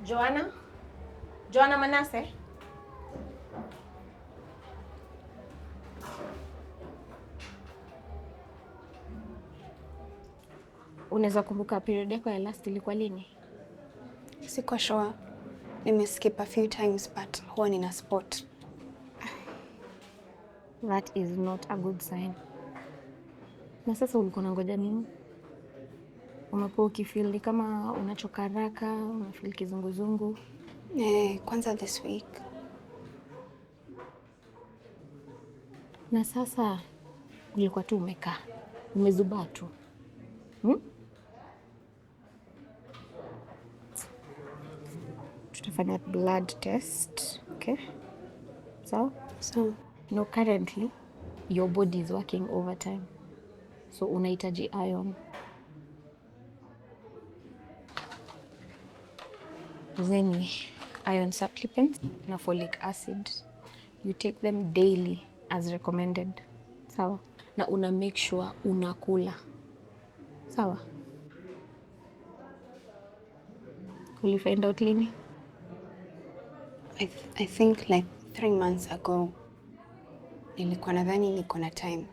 Joanna? Joanna Manase? Unaweza kumbuka period yako ya last ilikuwa lini? Siko sure. Nimeskip a few times but huwa nina spot. That is not a good sign. Na sasa ulikuwa unangoja nini? Umekuwa ukifeel kama unachoka haraka, unafeel kizunguzungu. Kwanza this week. Na sasa ulikuwa tu umekaa. Umezubaa tu. Tutafanya blood test, okay? So, no, currently your body is working overtime. So unahitaji iron. Then iron supplements na folic acid. You take them daily as recommended. Sawa? Na una make sure unakula. Sawa? Will you find out lini? I think like 3 months ago. Nilikuwa nadhani niko na time.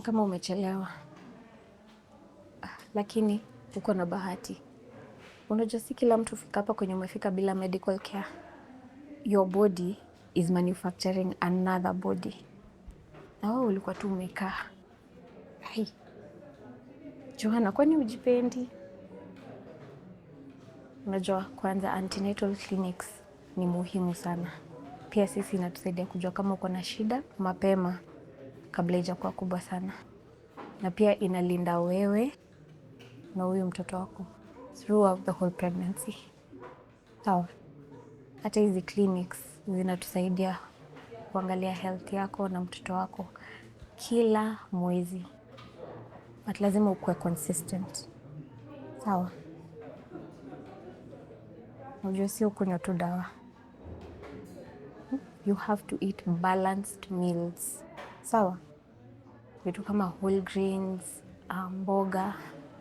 Kama umechelewa. Lakini uko na bahati. Unajua si kila mtu fika hapa kwenye umefika bila medical care. Your body is manufacturing another body. Na wewe ulikuwa tu umekaa. Hai. Joanna, kwani hujipendi? Unajua kwanza antenatal clinics ni muhimu sana. Pia sisi inatusaidia kujua kama uko na shida mapema kabla haijakuwa kubwa sana. Na pia inalinda wewe na huyu mtoto wako throughout the whole pregnancy. Sawa? Hata hizi clinics zinatusaidia kuangalia health yako na mtoto wako kila mwezi. But lazima ukuwe consistent. Sawa? Unajua sio kunywa tu dawa. You have to eat balanced meals. Sawa? Vitu kama whole grains, mboga,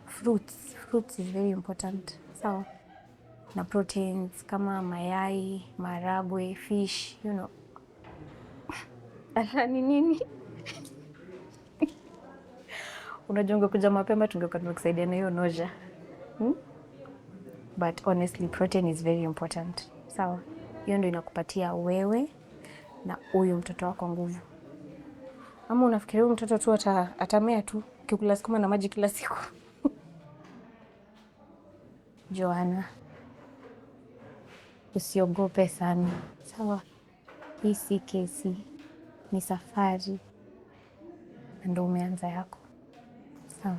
fruits. Fruits is very important. Sawa? Na proteins kama mayai, maharagwe, fish, you know. Ala ni nini? Unajua ungekuja mapema tungekuwa tumekusaidia na hiyo nausea. But honestly, protein is very important. Sawa? Hiyo ndio inakupatia wewe na huyu mtoto wako nguvu. Ama unafikiria huyu mtoto tu atamea tu ukikula sukuma na maji kila siku? Joanna, usiogope sana. Sawa? Hii si kesi, ni safari. Ndio umeanza yako. Sawa?